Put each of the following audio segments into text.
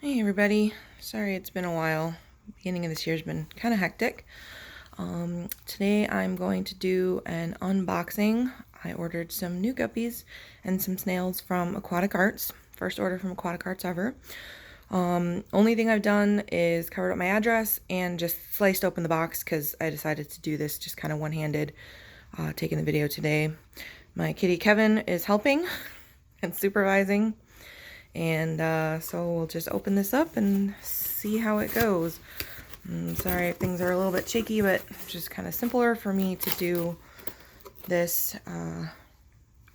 Hey everybody, sorry it's been a while. Beginning of this year's been kind of hectic. Today I'm going to do an unboxing. I ordered some new guppies and some snails from Aquatic Arts. First order from Aquatic Arts ever. Only thing I've done is covered up my address and just sliced open the box because I decided to do this just kind of one-handed, taking the video today. My kitty Kevin is helping and supervising. And so we'll just open this up and see how it goes. Sorry if things are a little bit shaky, but it's just kind of simpler for me to do this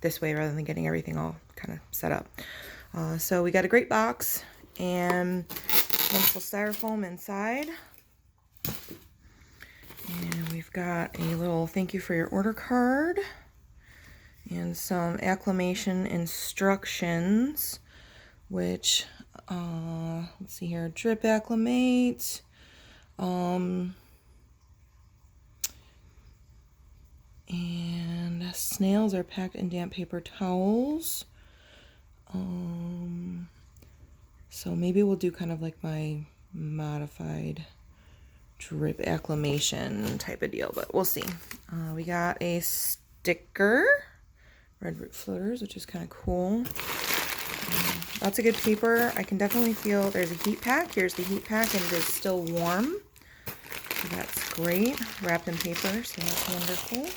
this way rather than getting everything all kind of set up. So we got a great box and wonderful styrofoam inside. And we've got a little thank you for your order card and some acclimation instructions, which, let's see here, drip acclimate, and snails are packed in damp paper towels. So maybe we'll do kind of like my modified drip acclimation type of deal, but we'll see. We got a sticker, red root floaters, which is kind of cool. Lots of good paper. I can definitely feel there's a heat pack. Here's the heat pack, and it is still warm. So that's great. Wrapped in paper, so that's wonderful.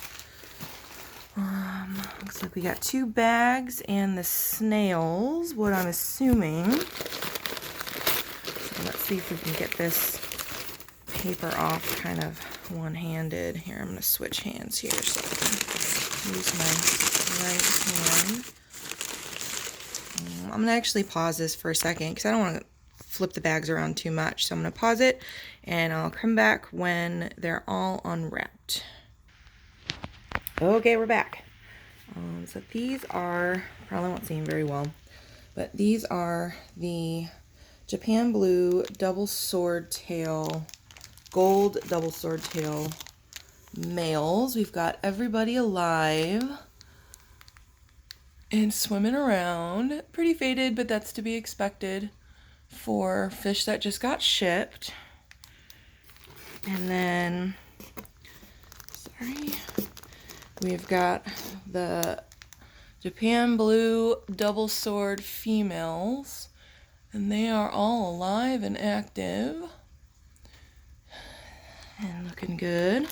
Looks like we got 2 bags and the snails, what I'm assuming. So let's see if we can get this paper off kind of one-handed. Here, I'm going to switch hands here so I can use my right hand. I'm going to actually pause this for a second because I don't want to flip the bags around too much. So I'm going to pause it and I'll come back when they're all unwrapped. Okay, we're back. So these are, probably won't see them very well, but these are the Japan Blue Double Swordtail, Gold Double Swordtail males. We've got everybody alive and swimming around. Pretty faded, but that's to be expected for fish that just got shipped. And then, we've got the Japan Blue Double Sword females, and they are all alive and active and looking good.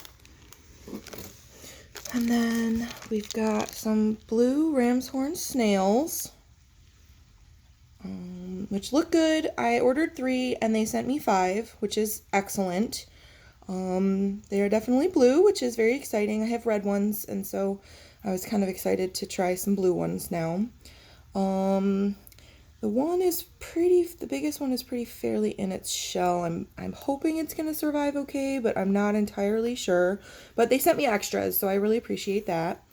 And then we've got some blue Ramshorn Snails, which look good. I ordered 3 and they sent me 5, which is excellent. They are definitely blue, which is very exciting. I have red ones, and so I was kind of excited to try some blue ones now. The biggest one is pretty fairly in its shell. I'm hoping it's going to survive okay, but I'm not entirely sure. But they sent me extras, so I really appreciate that.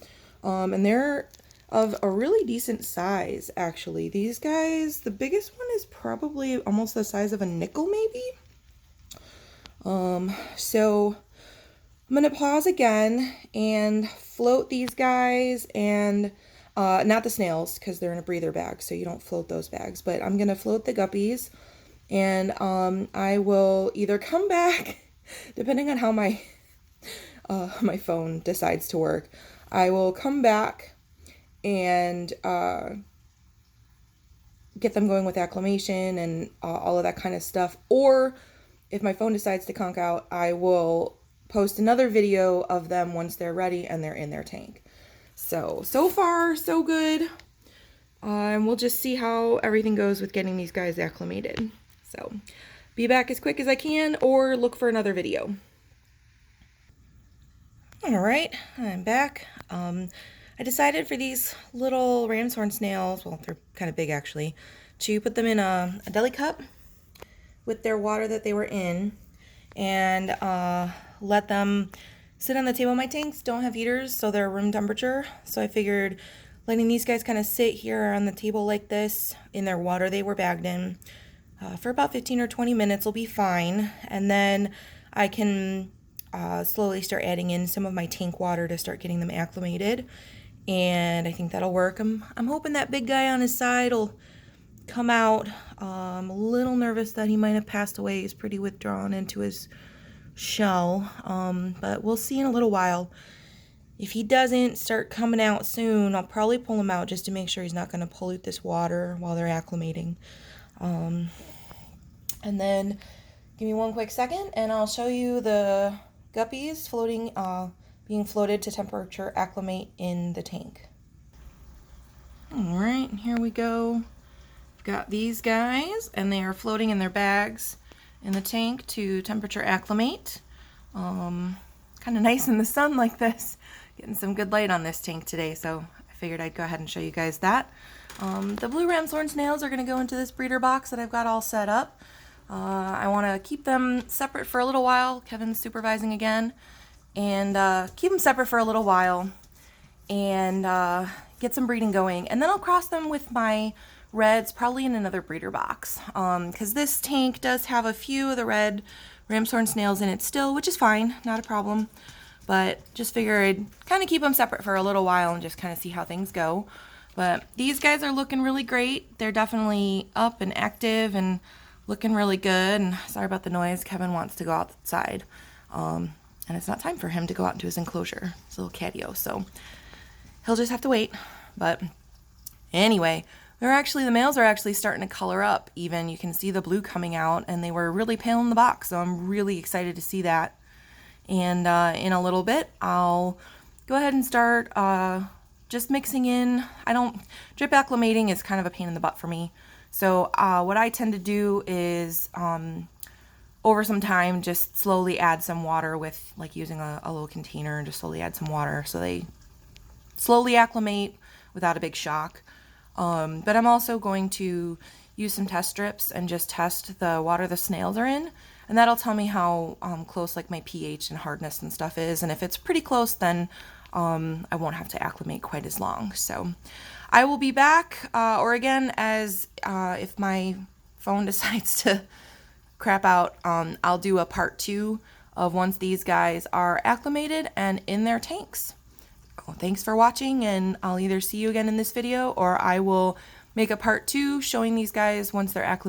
And they're of a really decent size, actually. These guys, the biggest one is probably almost the size of a nickel, maybe. So I'm going to pause again and float these guys and not the snails because they're in a breather bag, so you don't float those bags. But I'm going to float the guppies, and I will either come back, depending on how my my phone decides to work. I will come back and get them going with acclimation and all of that kind of stuff. Or if my phone decides to conk out, I will post another video of them once they're ready and they're in their tank. So far, so good. And we'll just see how everything goes with getting these guys acclimated. So, be back as quick as I can or look for another video. Alright, I'm back. I decided for these little Ramshorn snails, well, they're kind of big actually, to put them in a deli cup with their water that they were in and let them sit on the table. My tanks don't have heaters, so they're room temperature. So I figured letting these guys kind of sit here on the table like this in their water they were bagged in for about 15 or 20 minutes will be fine. And then I can slowly start adding in some of my tank water to start getting them acclimated. And I think that'll work. I'm hoping that big guy on his side will come out. I'm a little nervous that he might have passed away. He's pretty withdrawn into his shell, but we'll see in a little while. If he doesn't start coming out soon, I'll probably pull him out just to make sure he's not going to pollute this water while they're acclimating. And then give me one quick second and I'll show you the guppies floating, being floated to temperature acclimate in the tank. Alright, here we go. We've got these guys and they are floating in their bags in the tank to temperature acclimate. Kind of nice in the sun like this. Getting some good light on this tank today, so I figured I'd go ahead and show you guys that. The blue Ramshorn Snails are going to go into this breeder box that I've got all set up. I want to keep them separate for a little while. Kevin's supervising again. And keep them separate for a little while and get some breeding going. And then I'll cross them with my reds, probably in another breeder box. Because this tank does have a few of the red Ramshorn Snails in it still, which is fine, not a problem. But just figure I'd kind of keep them separate for a little while and just kind of see how things go. But these guys are looking really great. They're definitely up and active and looking really good. And sorry about the noise. Kevin wants to go outside. And it's not time for him to go out into his enclosure. It's a little catio, so he'll just have to wait. But anyway, the males are actually starting to color up even. You can see the blue coming out, and they were really pale in the box, so I'm really excited to see that. And in a little bit, I'll go ahead and start just mixing in. Drip acclimating is kind of a pain in the butt for me. So what I tend to do is, over some time, just slowly add some water with, like, using a little container and just slowly add some water so they slowly acclimate without a big shock. But I'm also going to use some test strips and just test the water the snails are in. And that'll tell me how close, like, my pH and hardness and stuff is. And if it's pretty close, then I won't have to acclimate quite as long. So I will be back, or again, as if my phone decides to crap out, I'll do a part 2 of once these guys are acclimated and in their tanks. Well, thanks for watching, and I'll either see you again in this video or I will make a part 2 showing these guys once they're acclimated.